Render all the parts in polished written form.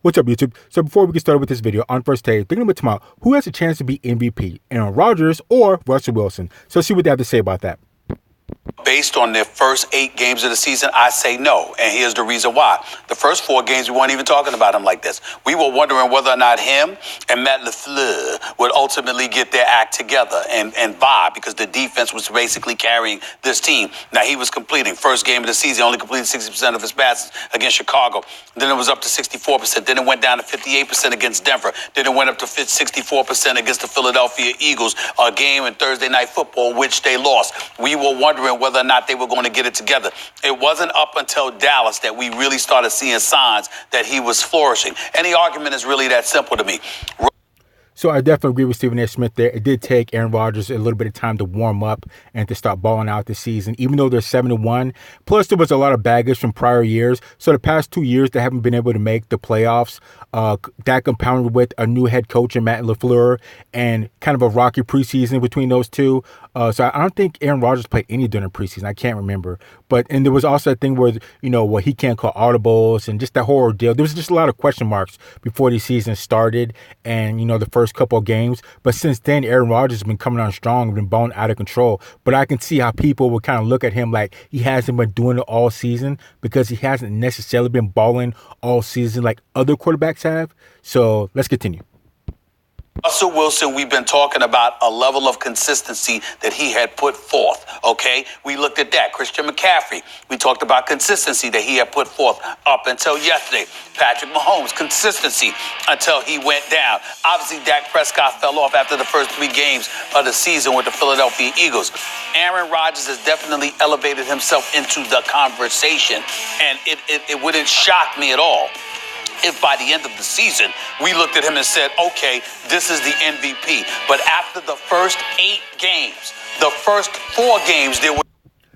What's up, YouTube? So before we get started with this video, on first take, thinking about who has a chance to be MVP, Aaron Rodgers or Russell Wilson. So let's see what they have to say about that. Based on their first 8 games of the season, I say no. And here's the reason why. The first 4 games, we weren't even talking about him like this. We were wondering whether or not him and Matt LaFleur would ultimately get their act together and vibe, because the defense was basically carrying this team. Now, he was completing. First game of the season, only completed 60% of his passes against Chicago. Then it was up to 64%. Then it went down to 58% against Denver. Then it went up to 64% against the Philadelphia Eagles, a game in Thursday Night Football, which they lost. We were wondering whether or not they were going to get it together. It wasn't up until Dallas that we really started seeing signs that he was flourishing. And the argument is really that simple to me. So I definitely agree with Stephen A. Smith there. It did take Aaron Rodgers a little bit of time to warm up and to start balling out this season, even though they're 7-1. Plus, there was a lot of baggage from prior years. So the past 2 years, they haven't been able to make the playoffs. That compounded with a new head coach in Matt LaFleur and kind of a rocky preseason between those two. So I don't think Aaron Rodgers played any during the preseason. I can't remember. And there was also a thing where, he can't call audibles and just that whole deal. There was just a lot of question marks before the season started and, the first couple of games. But since then, Aaron Rodgers has been coming on strong, been balling out of control. But I can see how people would kind of look at him like he hasn't been doing it all season, because he hasn't necessarily been balling all season like other quarterbacks have. So let's continue. Russell Wilson, we've been talking about a level of consistency that he had put forth, okay? We looked at that. Christian McCaffrey, we talked about consistency that he had put forth up until yesterday. Patrick Mahomes, consistency until he went down. Obviously, Dak Prescott fell off after the first 3 games of the season with the Philadelphia Eagles. Aaron Rodgers has definitely elevated himself into the conversation, and it wouldn't shock me at all if by the end of the season, we looked at him and said, okay, this is the MVP. But after the first 8 games, the first 4 games, there were...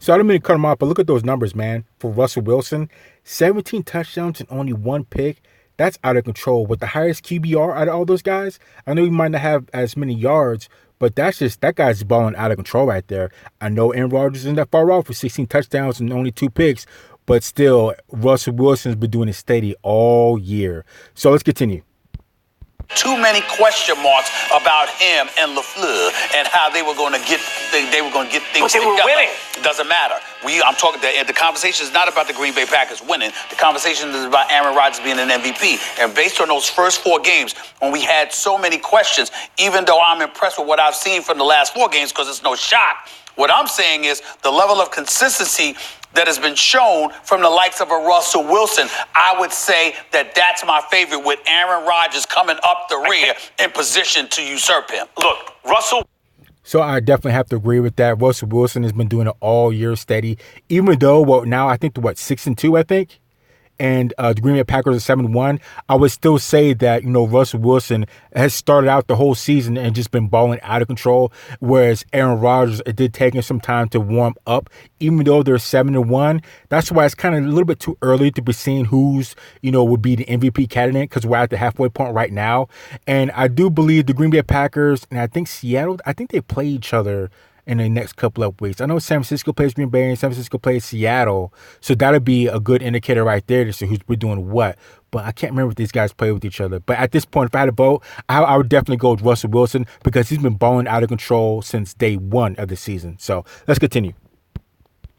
So I don't mean to cut him off, but look at those numbers, man. For Russell Wilson, 17 touchdowns and only 1 pick. That's out of control. With the highest QBR out of all those guys, I know he might not have as many yards, but that guy's balling out of control right there. I know Aaron Rodgers isn't that far off with 16 touchdowns and only 2 picks, but still, Russell Wilson's been doing it steady all year. So let's continue. Too many question marks about him and LaFleur and how they were going to get things but they together. Were winning. It doesn't matter. I'm talking. The conversation is not about the Green Bay Packers winning. The conversation is about Aaron Rodgers being an MVP. And based on those first 4 games, when we had so many questions, even though I'm impressed with what I've seen from the last 4 games, because it's no shock, what I'm saying is the level of consistency that has been shown from the likes of a Russell Wilson, I would say that's my favorite, with Aaron Rodgers coming up the rear in position to usurp him. Look, Russell. So I definitely have to agree with that. Russell Wilson has been doing it all year steady, even though, now I think 6-2, I think. And the Green Bay Packers are 7-1. I would still say that, Russell Wilson has started out the whole season and just been balling out of control, whereas Aaron Rodgers, it did take him some time to warm up, even though they're 7-1. That's why it's kind of a little bit too early to be seeing who's, would be the MVP candidate, because we're at the halfway point right now. And I do believe the Green Bay Packers and I think Seattle, I think they play each other in the next couple of weeks. I know San Francisco plays Green Bay and San Francisco plays Seattle. So that'll be a good indicator right there to see who's been doing what. But I can't remember if these guys play with each other. But at this point, if I had to vote, I would definitely go with Russell Wilson, because he's been balling out of control since day 1 of the season. So let's continue.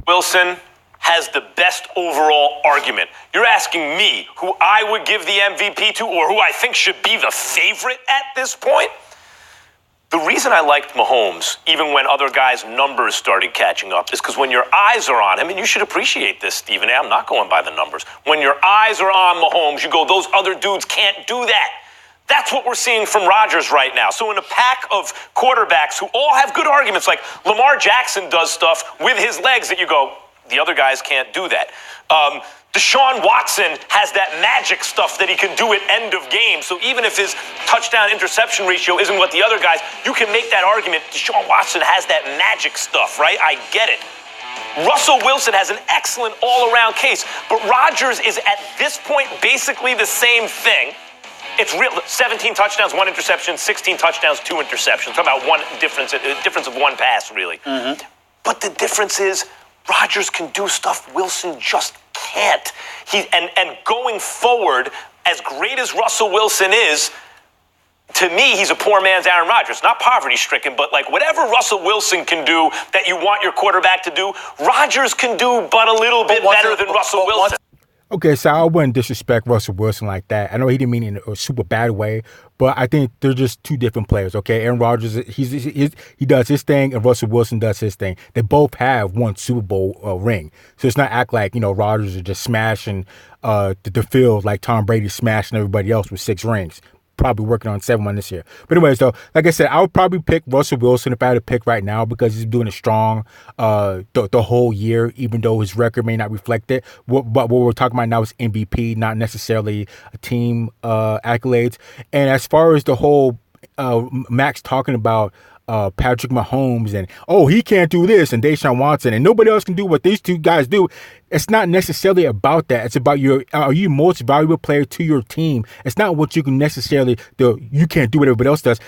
Wilson has the best overall argument. You're asking me who I would give the MVP to, or who I think should be the favorite at this point? The reason I liked Mahomes, even when other guys' numbers started catching up, is because when your eyes are on him, and you should appreciate this, Stephen A., I'm not going by the numbers. When your eyes are on Mahomes, you go, those other dudes can't do that. That's what we're seeing from Rodgers right now. So in a pack of quarterbacks who all have good arguments, like Lamar Jackson does stuff with his legs that you go, the other guys can't do that. Deshaun Watson has that magic stuff that he can do at end of game. So even if his touchdown-interception ratio isn't what the other guys, you can make that argument. Deshaun Watson has that magic stuff, right? I get it. Russell Wilson has an excellent all-around case, but Rodgers is at this point basically the same thing. It's real. 17 touchdowns, 1 interception, 16 touchdowns, 2 interceptions. Talk about one difference, a difference of 1 pass, really. Mm-hmm. But the difference is Rodgers can do stuff Wilson just can't. And going forward, as great as Russell Wilson is, to me, he's a poor man's Aaron Rodgers. Not poverty-stricken, but like whatever Russell Wilson can do that you want your quarterback to do, Rodgers can do but a little bit better than Russell Wilson. Okay, so I wouldn't disrespect Russell Wilson like that. I know he didn't mean it in a super bad way, but I think they're just two different players, okay? Aaron Rodgers, he does his thing, and Russell Wilson does his thing. They both have one Super Bowl ring. So it's not act like, Rodgers is just smashing the field like Tom Brady smashing everybody else with 6 rings. Probably working on 7 this year. But anyways, though, like I said, I would probably pick Russell Wilson if I had to pick right now because he's doing it strong the whole year, even though his record may not reflect it. But what we're talking about now is MVP, not necessarily a team accolades. And as far as the whole Max talking about Patrick Mahomes and, he can't do this, and Deshaun Watson, and nobody else can do what these two guys do. It's not necessarily about that. It's about are you most valuable player to your team? It's not what you can necessarily do. You can't do what everybody else does.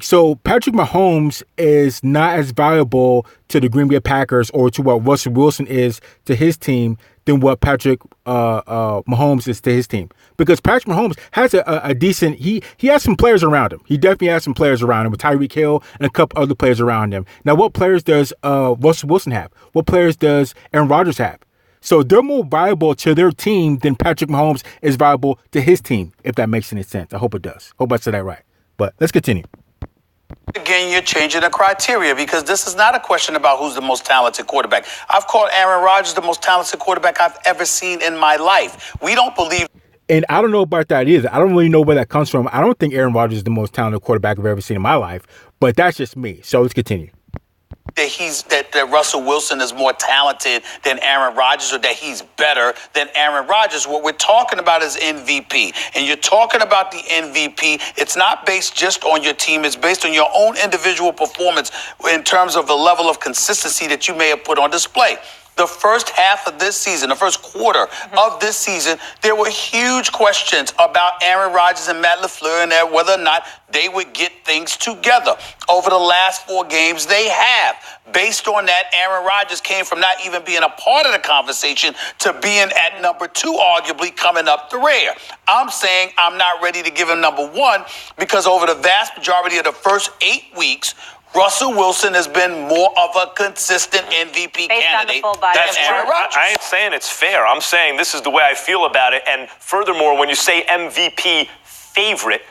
So Patrick Mahomes is not as valuable to the Green Bay Packers or to what Russell Wilson is to his team than what Patrick Mahomes is to his team. Because Patrick Mahomes has a decent, he has some players around him. He definitely has some players around him with Tyreek Hill and a couple other players around him. Now, what players does Russell Wilson have? What players does Aaron Rodgers have? So they're more valuable to their team than Patrick Mahomes is valuable to his team, if that makes any sense. I hope it does. Hope I said that right. But let's continue. Again, you're changing the criteria because this is not a question about who's the most talented quarterback. I've called Aaron Rodgers the most talented quarterback I've ever seen in my life. We don't believe. And I don't know about that either. I don't really know where that comes from. I don't think Aaron Rodgers is the most talented quarterback I've ever seen in my life, but that's just me. So let's continue. That Russell Wilson is more talented than Aaron Rodgers or that he's better than Aaron Rodgers. What we're talking about is MVP. And you're talking about the MVP. It's not based just on your team. It's based on your own individual performance in terms of the level of consistency that you may have put on display. The first half of this season, the first quarter of this season, there were huge questions about Aaron Rodgers and Matt LaFleur and whether or not they would get things together. Over the last 4 games, they have. Based on that, Aaron Rodgers came from not even being a part of the conversation to being at number 2, arguably coming up the rear. I'm saying I'm not ready to give him number 1 because over the vast majority of the first 8 weeks, Russell Wilson has been more of a consistent MVP candidate than Aaron Rodgers. I ain't saying it's fair. I'm saying this is the way I feel about it. And furthermore, when you say MVP favorite,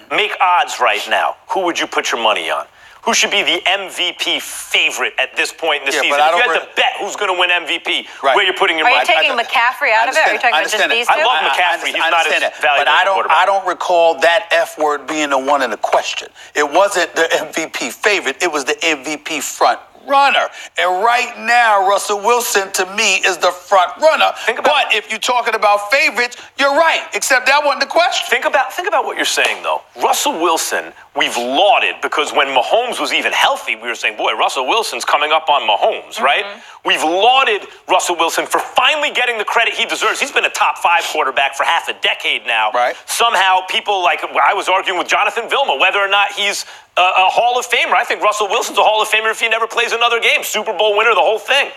make odds right now. Who would you put your money on? Who should be the MVP favorite at this point in the season? If you had to bet who's going to win MVP, where you're putting your money? Are you taking McCaffrey out of it? Are you talking about just these two? I love McCaffrey. He's not as valuable as a quarterback. But I don't recall that F word being the one in the question. It wasn't the MVP favorite. It was the MVP front runner. And right now, Russell Wilson, to me, is the front runner. But if you're talking about favorites, you're right, except that wasn't the question. Think about what you're saying, though. Russell Wilson, we've lauded because when Mahomes was even healthy, we were saying, boy, Russell Wilson's coming up on Mahomes, right? We've lauded Russell Wilson for finally getting the credit he deserves. He's been a top 5 quarterback for half a decade now. Right. Somehow people I was arguing with Jonathan Vilma whether or not he's a Hall of Famer. I think Russell Wilson's a Hall of Famer if he never plays another game. Super Bowl winner, the whole thing.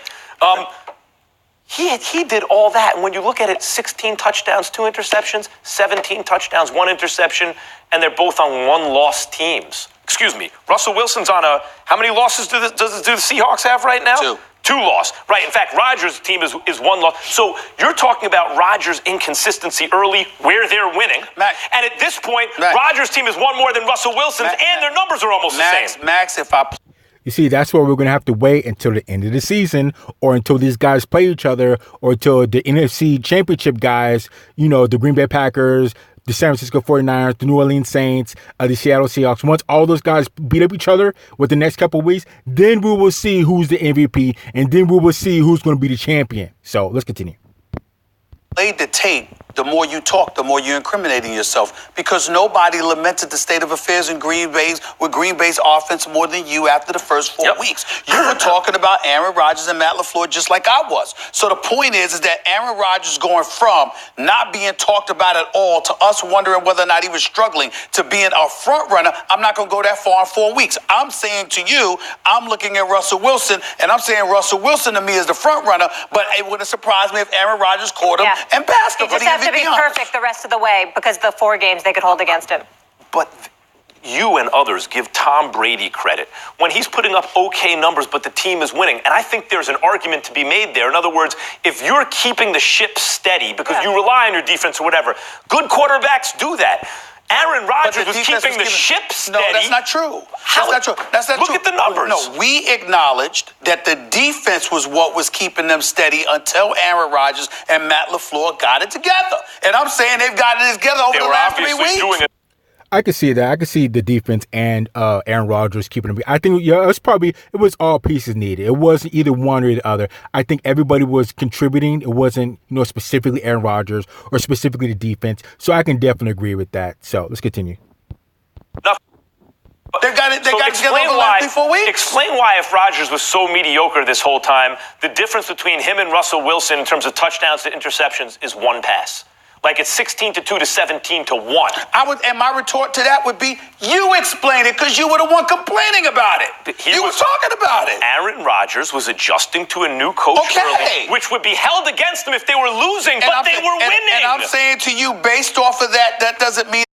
He did all that. And when you look at it, 16 touchdowns, 2 interceptions, 17 touchdowns, 1 interception, and they're both on 1-loss teams. Excuse me. Russell Wilson's on how many losses do the Seahawks have right now? 2 loss. Right. In fact, Rodgers' team is 1 loss. So you're talking about Rodgers' inconsistency early where they're winning. And at this point, Rodgers' team is 1 more than Russell Wilson's, and their numbers are almost the same. Max, You see, that's where we're going to have to wait until the end of the season or until these guys play each other or until the NFC Championship guys, the Green Bay Packers, the San Francisco 49ers, the New Orleans Saints, the Seattle Seahawks. Once all those guys beat up each other with the next couple of weeks, then we will see who's the MVP and then we will see who's going to be the champion. So let's continue. Played the tape, the more you talk, the more you're incriminating yourself because nobody lamented the state of affairs in Green Bay's offense more than you after the first 4 weeks. You were talking about Aaron Rodgers and Matt LaFleur just like I was. So the point is that Aaron Rodgers going from not being talked about at all to us wondering whether or not he was struggling to being a front runner. I'm not going to go that far in 4 weeks. I'm saying to you, I'm looking at Russell Wilson, and I'm saying Russell Wilson to me is the front runner, but it wouldn't surprise me if Aaron Rodgers caught him and passed him for the MVP. to be perfect the rest of the way because the 4 games they could hold against him. But you and others give Tom Brady credit when he's putting up okay numbers, but the team is winning. And I think there's an argument to be made there. In other words, if you're keeping the ship steady because you rely on your defense or whatever, good quarterbacks do that. Aaron Rodgers was keeping the ship steady. No, that's not true. That's not true. That's not Look true. at the numbers. No, we acknowledged that the defense was what was keeping them steady until Aaron Rodgers and Matt LaFleur got it together. And I'm saying they've gotten it together over the last 3 weeks. I could see that. I could see the defense and Aaron Rodgers keeping them. I think it was all pieces needed. It wasn't either one or the other. I think everybody was contributing. It wasn't, specifically Aaron Rodgers or specifically the defense. So I can definitely agree with that. So let's continue. They got it together over the last 4 weeks. Explain why, if Rodgers was so mediocre this whole time, the difference between him and Russell Wilson in terms of touchdowns to interceptions is one pass. Like it's 16-2 to 17-1. And my retort to that would be, you explain it because you were the one complaining about it. You were talking about it. Aaron Rodgers was adjusting to a new coach early, which would be held against them if they were losing, but they were winning. And I'm saying to you, based off of that, that doesn't mean